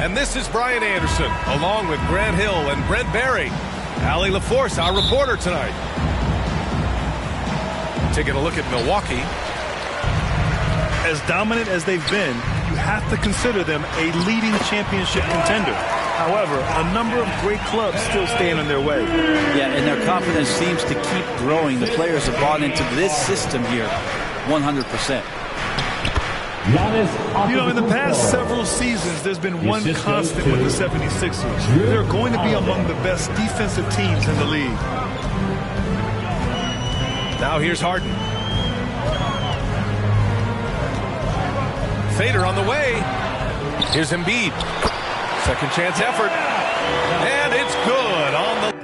And this is Brian Anderson, along with Grant Hill and Brent Barry. Allie LaForce, our reporter tonight. Taking a look at Milwaukee. As dominant as they've been, you have to consider them a leading championship contender. However, a number of great clubs still stand in their way. Yeah, and their confidence seems to keep growing. The players have bought into this system here 100%. You know, in the past several seasons, there's been one constant with the 76ers. They're going to be among the best defensive teams in the league. Now here's Harden. Fader on the way. Here's Embiid. Second chance effort. And it's good on the...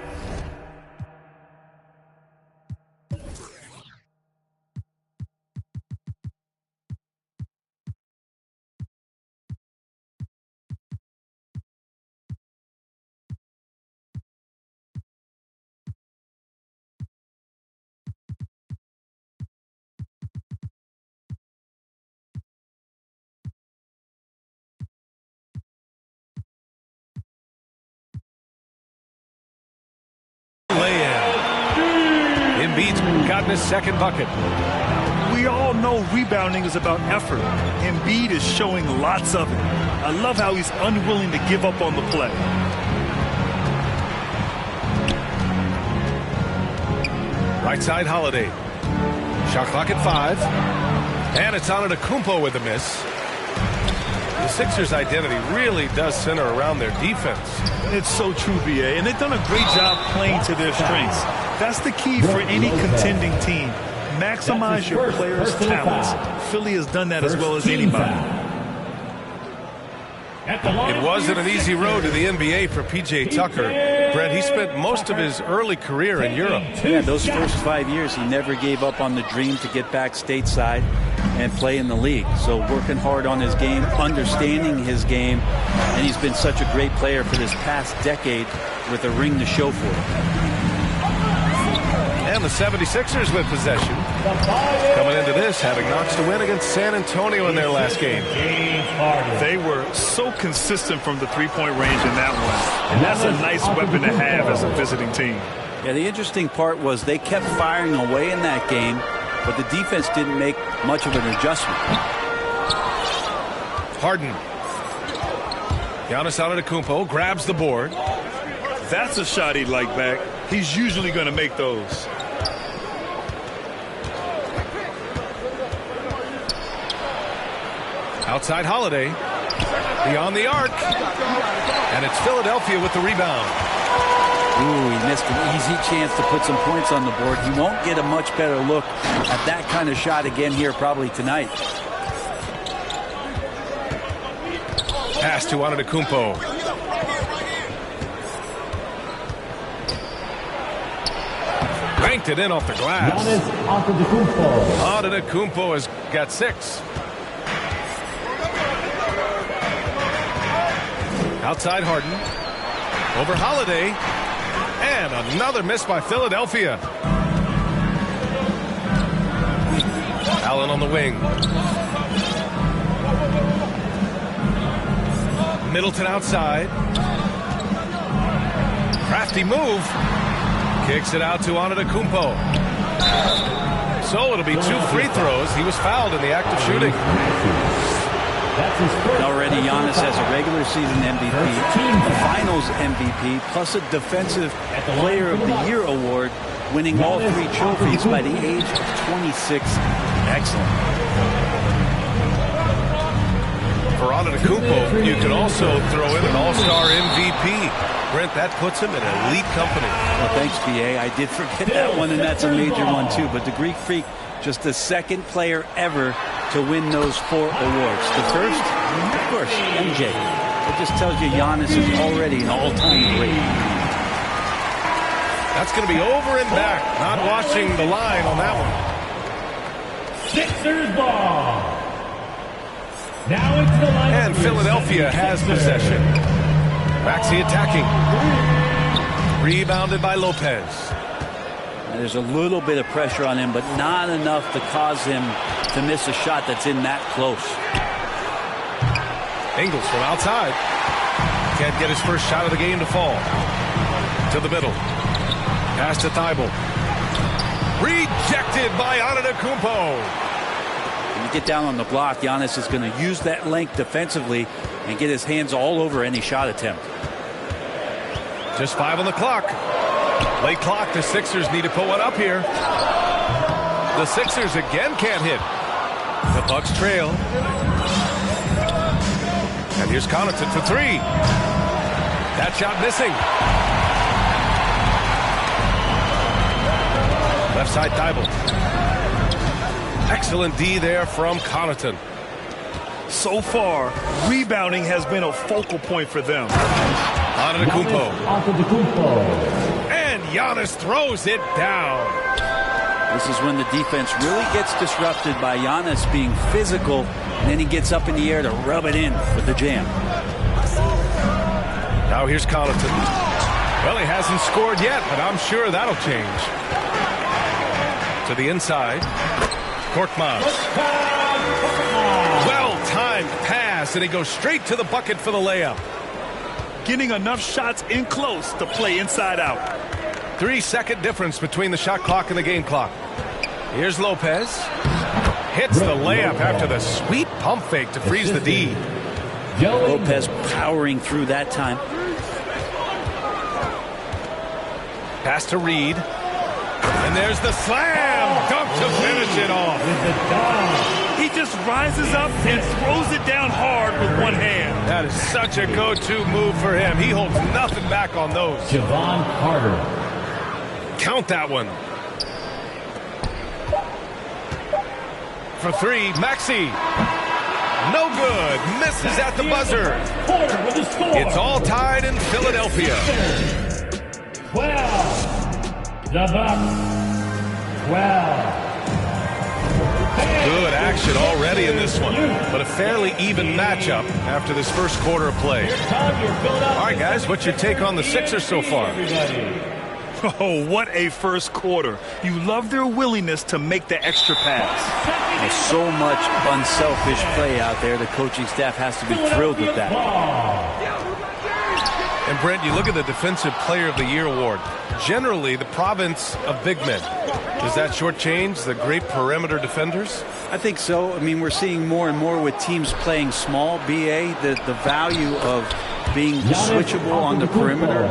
Embiid's gotten his second bucket. We all know rebounding is about effort. Embiid is showing lots of it. I love how he's unwilling to give up on the play. Right side, Holiday. Shot clock at 5. And it's on Antetokounmpo with a miss. The Sixers' identity really does center around their defense. It's so true, BA, and they've done a great job playing to their strengths. That's the key for any contending team. Maximize your players' talents. Philly has done that as well as anybody. It wasn't an easy road to the NBA for P.J. Tucker. Brett, he spent most of his early career in Europe. Yeah, those first 5 years, he never gave up on the dream to get back stateside and play in the league. So working hard on his game, understanding his game, and he's been such a great player for this past decade with a ring to show for it. And the 76ers with possession. Coming into this, having notched a win against San Antonio in their last game. They were so consistent from the three-point range in that one. And that's a nice weapon to have as a visiting team. Yeah, the interesting part was they kept firing away in that game, but the defense didn't make much of an adjustment. Harden. Giannis Antetokounmpo grabs the board. That's a shot he'd like back. He's usually going to make those. Outside Holiday. Beyond the arc. And it's Philadelphia with the rebound. Ooh, he missed an easy chance to put some points on the board. He won't get a much better look at that kind of shot again here probably tonight. Pass to Antetokounmpo. Banked it in off the glass. Antetokounmpo has got 6. Outside Harden. Over Holiday. And another miss by Philadelphia. Allen on the wing. Middleton outside. Crafty move. Kicks it out to Antetokounmpo. So it'll be 2 free throws. He was fouled in the act of shooting. Already Giannis has a regular season MVP, a finals MVP, plus a defensive player of the year award, winning all 3 trophies by the age of 26. Excellent. For Antetokounmpo, you can also throw in an all-star MVP. Brent, that puts him in elite company. Well, thanks, BA. I did forget that one, and that's a major one, too. But the Greek Freak, just the second player ever to win those 4 awards. The first, of course, MJ. It just tells you Giannis is already an all-time great. That's going to be over and back. Not watching the line on that one. Sixers ball. Now into the line. And Philadelphia has possession. Maxey attacking. Rebounded by Lopez. There's a little bit of pressure on him, but not enough to cause him to miss a shot that's in that close. Ingles from outside. Can't get his first shot of the game to fall. To the middle. Pass to Thibault. Rejected by Antetokounmpo. When you get down on the block, Giannis is going to use that length defensively and get his hands all over any shot attempt. Just 5 on the clock. Late clock. The Sixers need to put one up here. The Sixers again can't hit. The Bucks trail. And here's Connaughton for 3. That shot missing. Left side Thibault. Excellent D there from Connaughton. So far, rebounding has been a focal point for them. Antetokounmpo. And Giannis throws it down. This is when the defense really gets disrupted by Giannis being physical, and then he gets up in the air to rub it in with the jam. Now here's Connaughton. Well, he hasn't scored yet, but I'm sure that'll change. To the inside. Korkmaz. Well-timed pass, and he goes straight to the bucket for the layup. Getting enough shots in close to play inside out. 3-second difference between the shot clock and the game clock. Here's Lopez. Hits the layup after the sweet pump fake to freeze the D. Lopez powering through that time. Pass to Reed. And there's the slam dunk to finish it off. He just rises up and throws it down hard with one hand. That is such a go-to move for him. He holds nothing back on those. Javon Carter. Count that one. For 3, Maxey. No good. Misses at the buzzer. It's all tied in Philadelphia. 12. The Bucks. 12. Good action already in this one, but a fairly even matchup after this first quarter of play. All right, guys, what's your take on the Sixers so far? Oh, what a first quarter. You love their willingness to make the extra pass. There's so much unselfish play out there. The coaching staff has to be thrilled with that. And Brent, you look at the Defensive Player of the Year award. Generally, the province of big men. Does that shortchange the great perimeter defenders? I think so. I mean, we're seeing more and more with teams playing small, BA, the value of being switchable on the perimeter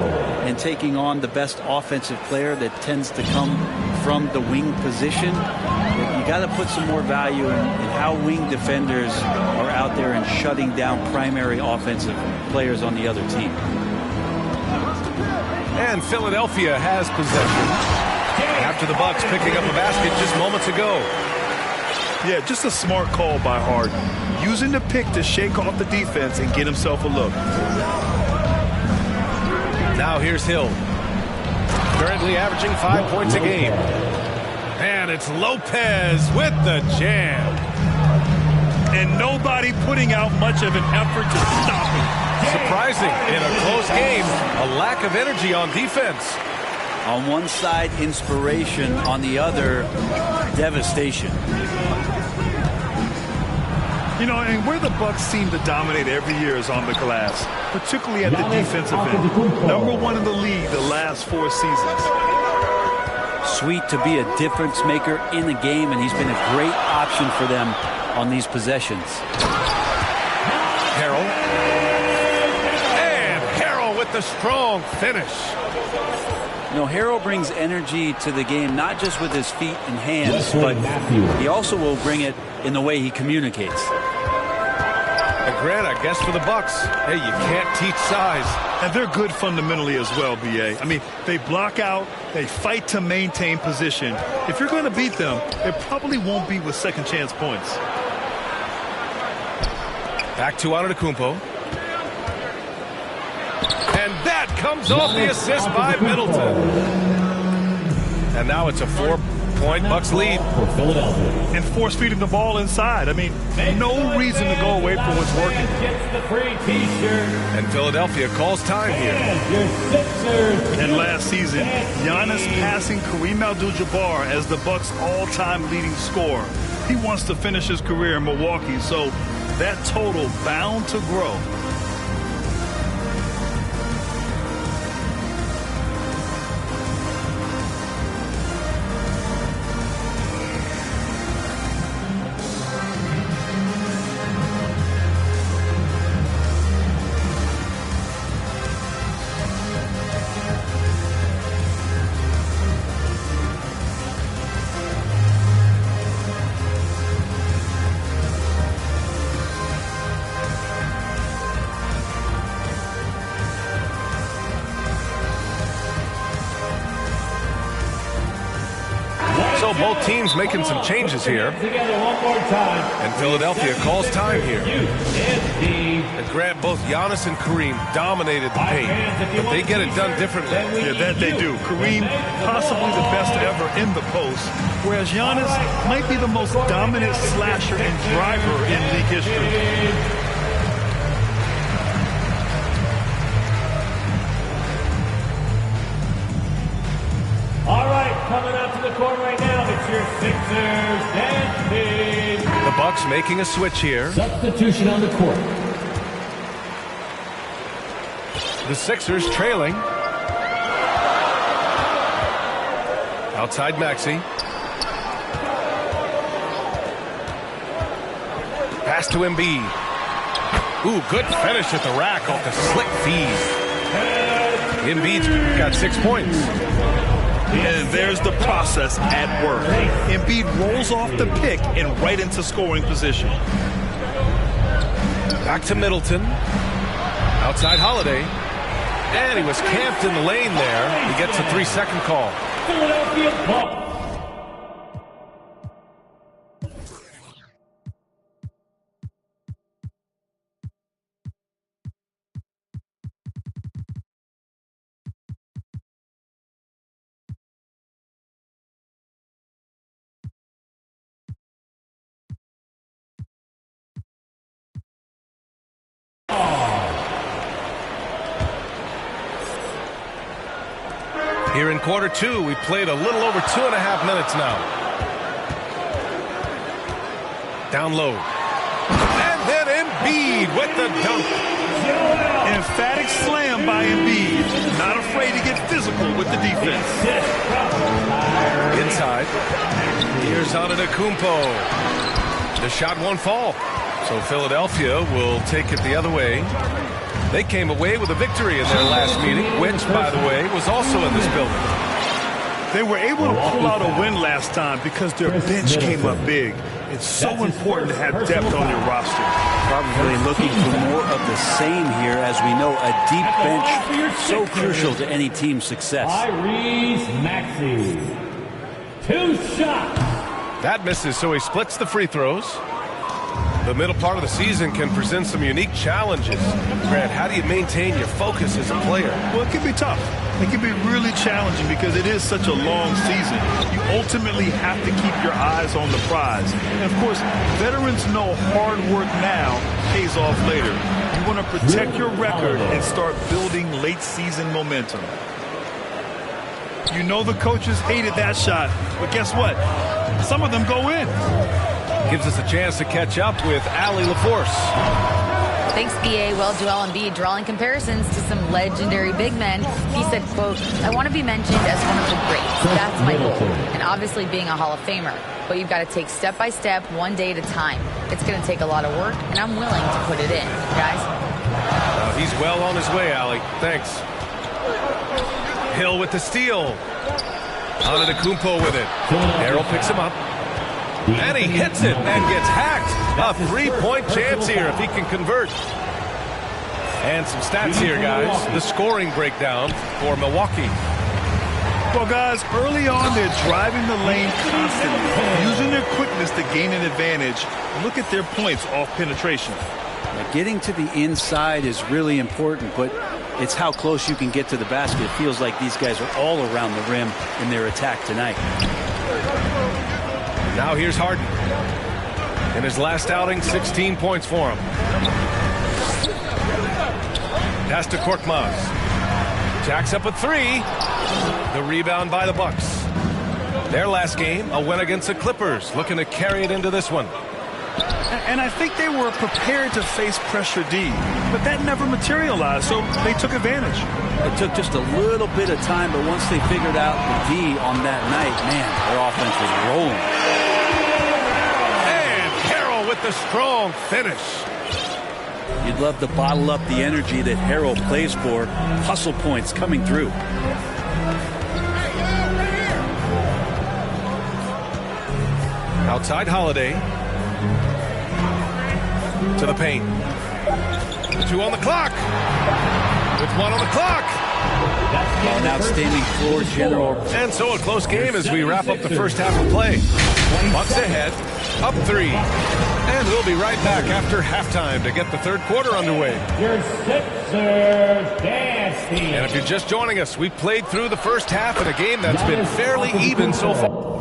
and taking on the best offensive player that tends to come from the wing position. You got to put some more value in how wing defenders are out there and shutting down primary offensive players on the other team. And Philadelphia has possession after the Bucks picking up a basket just moments ago. Yeah, just a smart call by Harden. Using the pick to shake off the defense and get himself a look. Now here's Hill. Currently averaging 5 points a game. And it's Lopez with the jam. And nobody putting out much of an effort to stop him. Surprising in a close game, a lack of energy on defense. On one side, inspiration. On the other, devastation. You know, and where the Bucks seem to dominate every year is on the glass, particularly at the defensive end. #1 in the league the last 4 seasons. Sweet to be a difference maker in the game, and he's been a great option for them on these possessions. Harrell. And Harrell with the strong finish. You know, Harrell brings energy to the game, not just with his feet and hands, but he also will bring it in the way he communicates. And Grant, I guess for the Bucks, hey, you can't teach size. And they're good fundamentally as well, B.A. I mean, they block out, they fight to maintain position. If you're going to beat them, it probably won't be with second chance points. Back to Antetokounmpo. And that comes off the assist by Middleton. And now it's a 4-point Bucks lead. And force feeding the ball inside. I mean, no reason to go away from what's working. And Philadelphia calls time here. And last season, Giannis passing Kareem Abdul-Jabbar as the Bucks' all-time leading scorer. He wants to finish his career in Milwaukee, so that total bound to grow. Both teams making some changes here. Together one more time. And Philadelphia calls time here. And Grant, both Giannis and Kareem dominated the paint, but they get it done differently. Yeah, that they do. Kareem, possibly the best ever in the post, whereas Giannis might be the most dominant slasher and driver in league history. All right, coming out to the court right now, it's your Sixers and Embiid. The Bucks making a switch here. Substitution on the court. The Sixers trailing. Outside Maxey. Pass to Embiid. Ooh, good finish at the rack off the slick feed. Embiid's got 6 points. And there's the process at work. Embiid rolls off the pick and right into scoring position. Back to Middleton. Outside Holiday. And he was camped in the lane there. He gets a 3-second call. Philadelphia Bucks. Here in quarter two, we played a little over 2.5 minutes now. Down low. And then Embiid with the dunk. Emphatic slam by Embiid. Not afraid to get physical with the defense. Inside. Here's Antetokounmpo. The shot won't fall. So Philadelphia will take it the other way. They came away with a victory in their last meeting, which, by the way, was also in this building. They were able to pull out a win last time because their bench came up big. It's so important to have depth on your roster. Probably looking for more of the same here. As we know, a deep bench so crucial to any team's success. Tyrese Maxey. 2 shots. That misses, so he splits the free throws. The middle part of the season can present some unique challenges. Grant, how do you maintain your focus as a player? Well, it can be tough. It can be really challenging because it is such a long season. You ultimately have to keep your eyes on the prize. And, of course, veterans know hard work now pays off later. You want to protect your record and start building late-season momentum. You know the coaches hated that shot, but guess what? Some of them go in. Gives us a chance to catch up with Allie LaForce. Thanks, BA. Well, Joel Embiid drawing comparisons to some legendary big men. He said, quote, "I want to be mentioned as one of the greats. That's my goal." And obviously being a Hall of Famer. But you've got to take step by step, one day at a time. It's going to take a lot of work, and I'm willing to put it in. Guys? He's well on his way, Allie. Thanks. Hill with the steal. Antetokounmpo with it. Harrell picks him up. And he hits it and gets hacked. A 3-point chance here if he can convert. And some stats here, guys. The scoring breakdown for Milwaukee. Well, guys, early on, they're driving the lane constantly, using their quickness to gain an advantage. Look at their points off penetration. Now, getting to the inside is really important, but it's how close you can get to the basket. It feels like these guys are all around the rim in their attack tonight. Now here's Harden. In his last outing, 16 points for him. Pass to Korkmaz. Jacks up a 3. The rebound by the Bucks. Their last game, a win against the Clippers. Looking to carry it into this one. And I think they were prepared to face pressure D, but that never materialized, so they took advantage. It took just a little bit of time, but once they figured out the D on that night, man, their offense was rolling. And Harrell with the strong finish. You'd love to bottle up the energy that Harrell plays for. Hustle points coming through. Outside Holiday. To the paint. 2 on the clock. With 1 on the clock. An outstanding floor general. And so a close game as we wrap up the first half of play. Bucks ahead, up 3. And we'll be right back after halftime to get the third quarter underway. Your Sixers dance team. And if you're just joining us, we've played through the first half in a game that's been fairly even so far.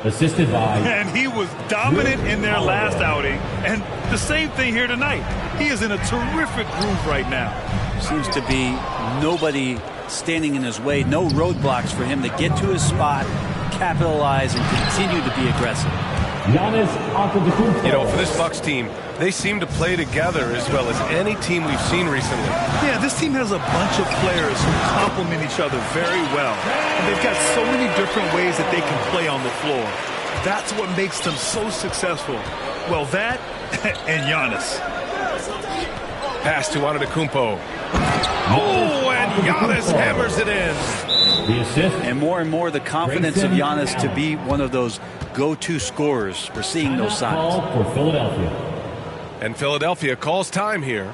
Assisted by. And he was dominant in their last outing. And the same thing here tonight. He is in a terrific groove right now. Seems to be nobody standing in his way. No roadblocks for him to get to his spot, capitalize, and continue to be aggressive. Giannis Antetokounmpo. You know, for this Bucks team, they seem to play together as well as any team we've seen recently. Yeah, this team has a bunch of players who complement each other very well. And they've got so many different ways that they can play on the floor. That's what makes them so successful. Well, that and Giannis. Pass to Antetokounmpo. Oh, and Giannis hammers it in. The assist. And more the confidence of Giannis to be one of those go-to scorers. We're seeing those signs. Call for Philadelphia. And Philadelphia calls time here.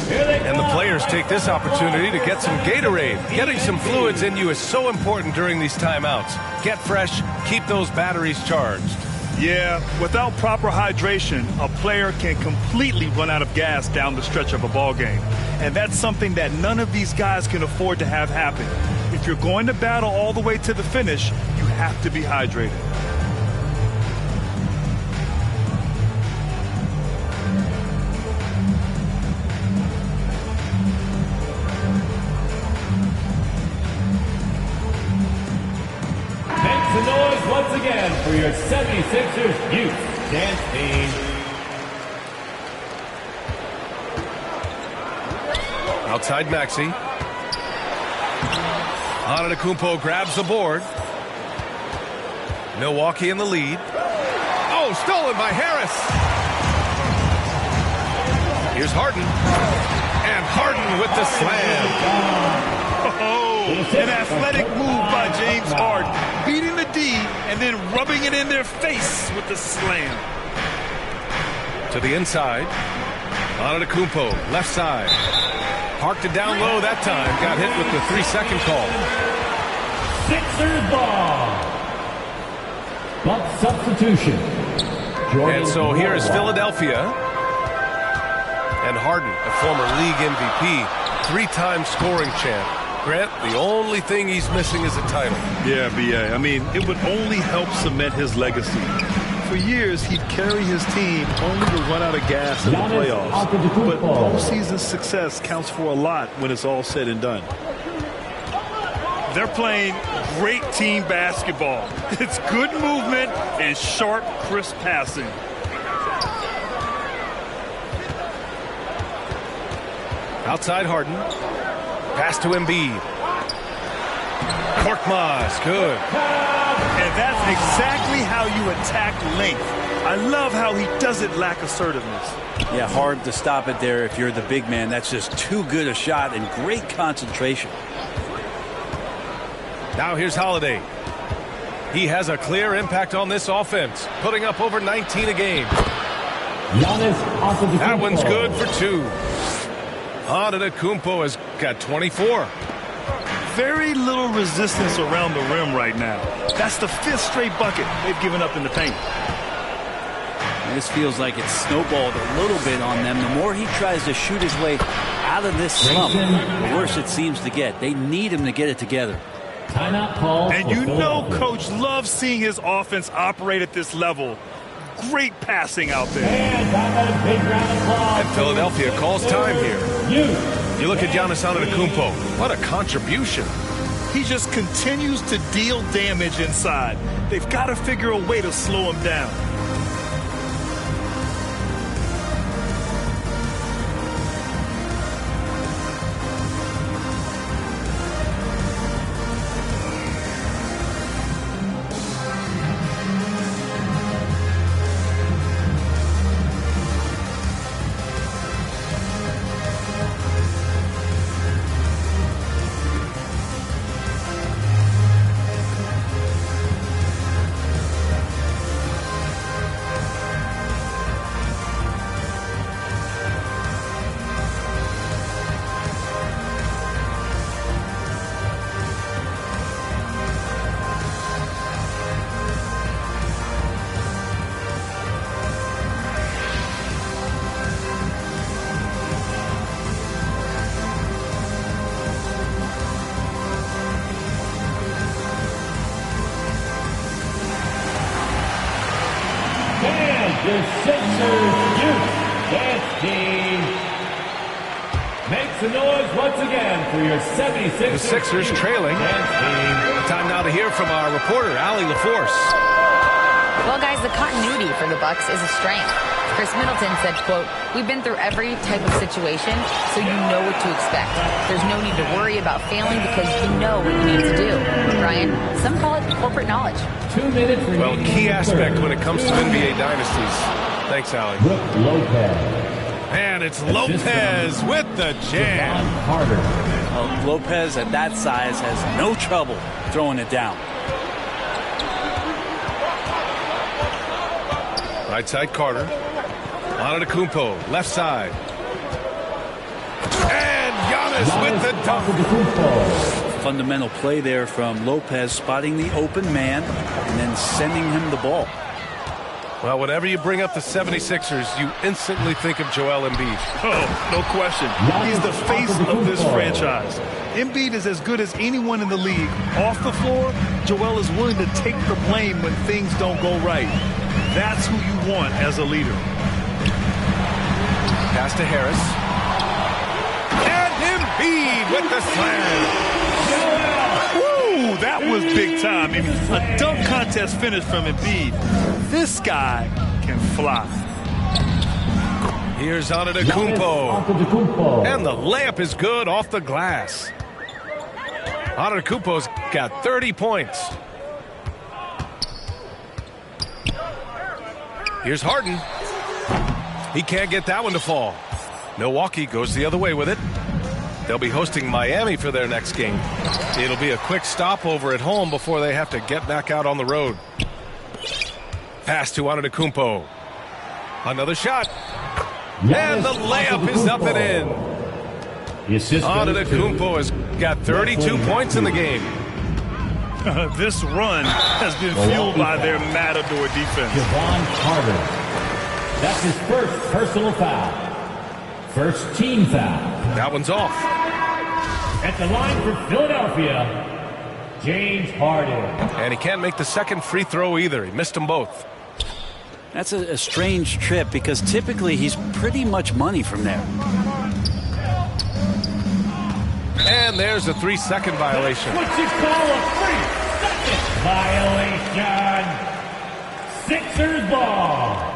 And the players take this opportunity to get some Gatorade. Getting some fluids in you is so important during these timeouts. Get fresh, keep those batteries charged. Yeah, without proper hydration, a player can completely run out of gas down the stretch of a ball game. And that's something that none of these guys can afford to have happen. If you're going to battle all the way to the finish, you have to be hydrated. Make some noise once again for your 76ers youth dance team. Outside Maxey. Antetokounmpo grabs the board. Milwaukee in the lead. Oh, stolen by Harris. Here's Harden. And Harden with the slam. Oh, an athletic move by James Harden. Beating the D and then rubbing it in their face with the slam. To the inside. Antetokounmpo, left side. Parked it down low that time. Got hit with the 3-second call. Sixers ball. Buck substitution. And so here is Philadelphia. And Harden, a former league MVP, 3-time scoring champ. Grant, the only thing he's missing is a title. Yeah, B.A. I mean, it would only help cement his legacy. For years, he'd carry his team only to run out of gas in the playoffs. But postseason success counts for a lot when it's all said and done. They're playing great team basketball. It's good movement and sharp, crisp passing. Outside Harden. Pass to Embiid. Korkmaz, good. And that's exactly how you attack length. I love how he doesn't lack assertiveness. Yeah, hard to stop it there if you're the big man. That's just too good a shot and great concentration. Now here's Holiday. He has a clear impact on this offense, putting up over 19 a game. That one's good for 2. Antetokounmpo has got 24. Very little resistance around the rim right now. That's the 5th straight bucket they've given up in the paint. This feels like it's snowballed a little bit on them. The more he tries to shoot his way out of this slump, the worse it seems to get. They need him to get it together. Timeout call. And you know Coach loves seeing his offense operate at this level. Great passing out there. And Philadelphia calls time here. You look at Giannis Antetokounmpo. What a contribution. He just continues to deal damage inside. They've got to figure a way to slow him down. the Sixers youth dance team. Make some noise once again for your 76ers. The Sixers trailing. Time now to hear from our reporter, Allie LaForce. Well, guys, the continuity for the Bucks is a strength. Chris Middleton said, quote, "We've been through every type of situation, so you know what to expect. There's no need to worry about failing because you know what you need to do." Ryan, some call it corporate knowledge. 2 minutes. Well, key aspect when it comes to NBA dynasties. Thanks, Allie. Brooke Lopez. And it's Lopez with the jam. Carter. Well, Lopez at that size has no trouble throwing it down. Right side, Carter. Antetokounmpo, left side. And Giannis with the dunk. Fundamental play there from Lopez, spotting the open man and then sending him the ball. Well, whenever you bring up the 76ers, you instantly think of Joel Embiid. Oh, no question. He's the face of this franchise. Embiid is as good as anyone in the league. Off the floor, Joel is willing to take the blame when things don't go right. That's who you want as a leader. Pass to Harris. And Embiid with the slam. Woo, that was big time. I mean, a dunk contest finish from Embiid. This guy can fly. Here's Antetokounmpo. And the layup is good off the glass. Antetokounmpo's got 30 points. Here's Harden. He can't get that one to fall. Milwaukee goes the other way with it. They'll be hosting Miami for their next game. It'll be a quick stopover at home before they have to get back out on the road. Pass to Antetokounmpo. Another shot. And the layup is up and in. Antetokounmpo has got 32 points in the game. This run has been fueled by their matador defense. Javon Carter. That's his first personal foul. First team foul. That one's off. At the line for Philadelphia, James Harden. And he can't make the second free throw either. He missed them both. That's a strange trip because typically he's pretty much money from there. And there's a 3-second violation. What you call a 3-second violation. Sixers ball.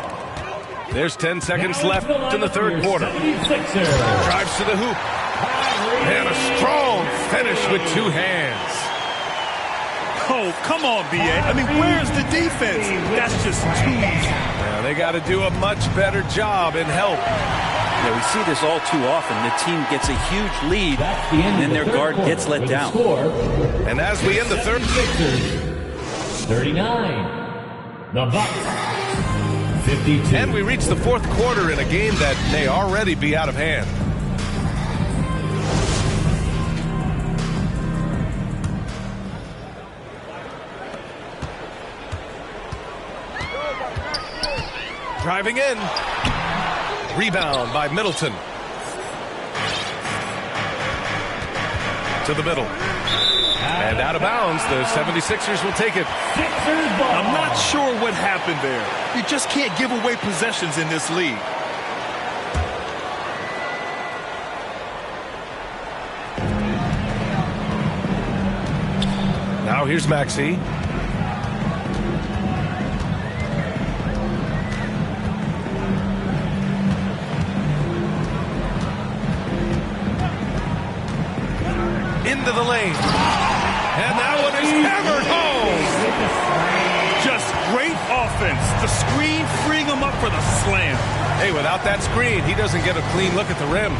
There's 10 seconds left in the third quarter. Drives to the hoop. And a strong finish with two hands. Oh, come on, B.A. I mean, where's the defense? That's just too easy. Yeah, they got to do a much better job in help. Yeah, we see this all too often. The team gets a huge lead, and then their guard gets let down. And as we end the third, 39. The Bucks. 52. And we reach the fourth quarter in a game that may already be out of hand. Driving in. Rebound by Middleton. To the middle. And out of bounds, the 76ers will take it. I'm not sure what happened there. You just can't give away possessions in this league. Now here's Maxey. Into the lane. And that one is hammered home. Just great offense. The screen freeing him up for the slam. Hey, without that screen, he doesn't get a clean look at the rim.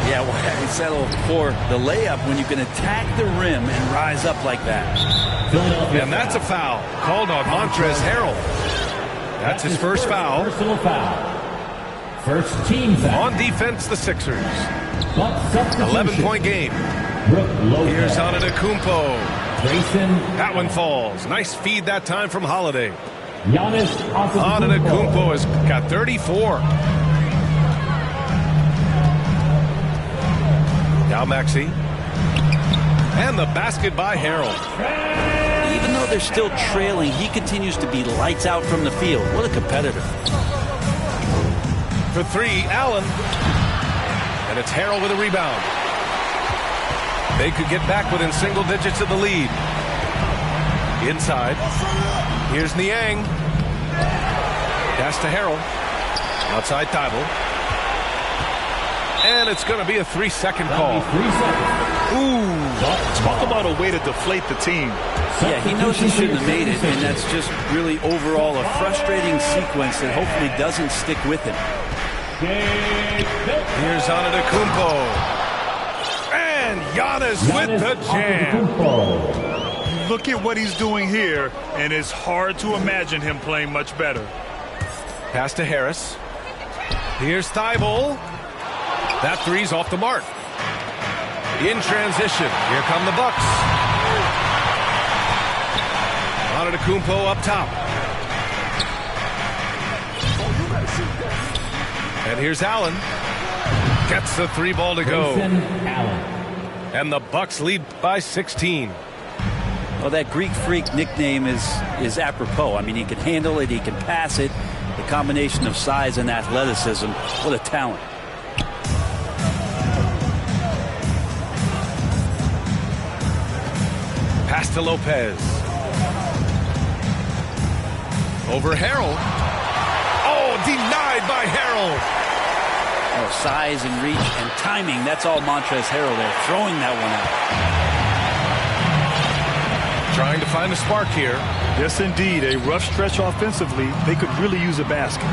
Yeah, well, I settled for the layup when you can attack the rim and rise up like that. And that's a foul called on Montrezl Harrell. That's his first foul. Personal foul. First team foul. On defense, the Sixers. 11-point game. Here's Here's Antetokounmpo. Grayson. That one falls. Nice feed that time from Holiday. Giannis Antetokounmpo has got 34. Now Maxey. And the basket by Harrell. Even though they're still trailing, he continues to be lights out from the field. What a competitor. For three, Allen. And it's Harrell with a rebound. They could get back within single digits of the lead. Inside. Here's Niang. Pass to Harrell. Outside Thibault. And it's going to be a 3-second call. 3 seconds. Ooh, talk about a way to deflate the team. Yeah, he knows he shouldn't have made it, and that's just really overall a frustrating sequence that hopefully doesn't stick with him. Here's Antetokounmpo. And Giannis with the jam. Look at what he's doing here, and it's hard to imagine him playing much better. Pass to Harris. Here's Thibault. That three's off the mark. In transition, here come the Bucks. Antetokounmpo up top. And here's Allen. Gets the three ball to go. And the Bucks lead by 16. Well, that Greek Freak nickname is apropos. I mean, he can handle it, he can pass it. The combination of size and athleticism, what a talent. Pass to Lopez. Over Harrell. Oh, denied by Harrell. Oh, size and reach and timing, that's all Montrezl Harrell there, throwing that one out. Trying to find a spark here. Yes, indeed. A rough stretch offensively. They could really use a basket.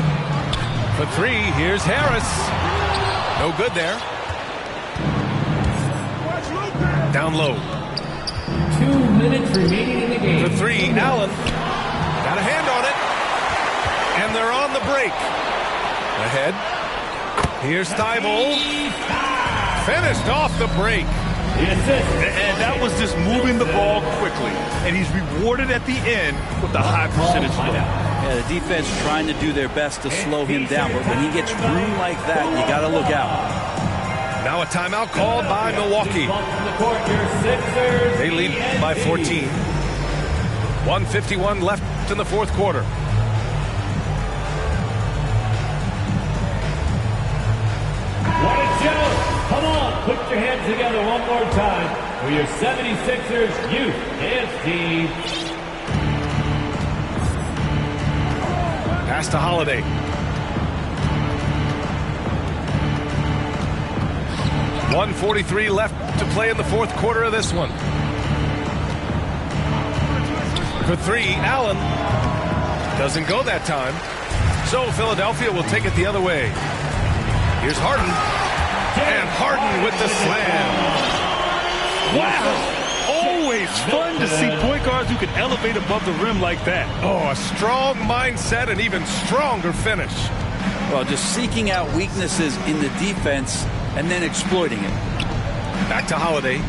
For three, here's Harris. No good there. Down low. 2 minutes remaining in the game. For three, Allen. Got a hand on it. And they're on the break. Ahead. Here's Thibault. Finished off the break. And that was just moving the ball quickly. And he's rewarded at the end with a high percentage look. Yeah, the defense trying to do their best to slow him down. But when he gets room like that, you got to look out. Now a timeout called by Milwaukee. They lead by 14. 1:51 left in the fourth quarter. What a joke! Come on, put your hands together one more time for your 76ers youth dance team. Pass to Holiday. .143 left to play in the fourth quarter of this one. For three, Allen. Doesn't go that time. So Philadelphia will take it the other way. Here's Harden. And Harden with the slam. Wow. Always fun to see point guards who can elevate above the rim like that. Oh, a strong mindset and even stronger finish. Well, just seeking out weaknesses in the defense and then exploiting it. Back to Holiday.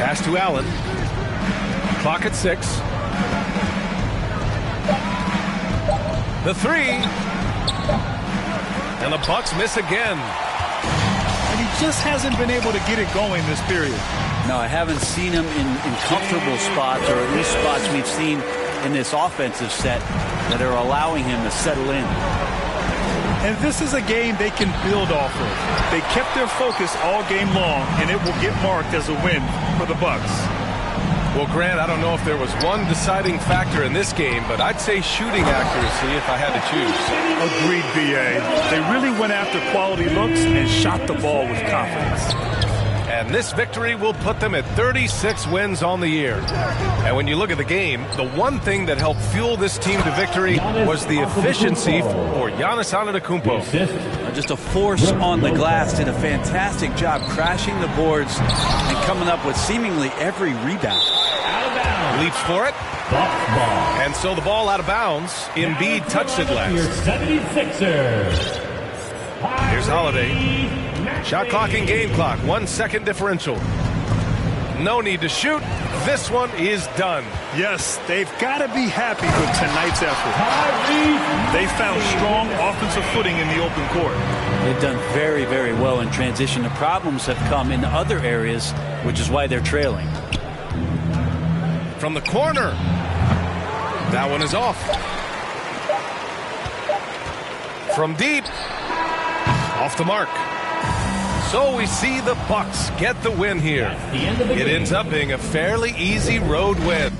Pass to Allen. Clock at 6. The three. And the Bucks miss again. And he just hasn't been able to get it going this period. No, I haven't seen him in comfortable spots, or at least spots we've seen in this offensive set that are allowing him to settle in. And this is a game they can build off of. They kept their focus all game long, and it will get marked as a win for the Bucks. Well, Grant, I don't know if there was one deciding factor in this game, but I'd say shooting accuracy if I had to choose. Agreed, B.A. They really went after quality looks and shot the ball with confidence. And this victory will put them at 36 wins on the year. And when you look at the game, the one thing that helped fuel this team to victory was the efficiency for Giannis Antetokounmpo. Just a force on the glass, did a fantastic job crashing the boards and coming up with seemingly every rebound. Leaps for it. And so the ball out of bounds. Embiid touched it last. Your 76ers. Here's Holiday. Shot clock and game clock. 1 second differential. No need to shoot. This one is done. Yes, they've got to be happy with tonight's effort. They found strong offensive footing in the open court. They've done very, very well in transition. The problems have come in other areas, which is why they're trailing. From the corner. That one is off. from deep. Off the mark. So we see the Bucks get the win here. The end of the It game. ends up being a fairly easy road win.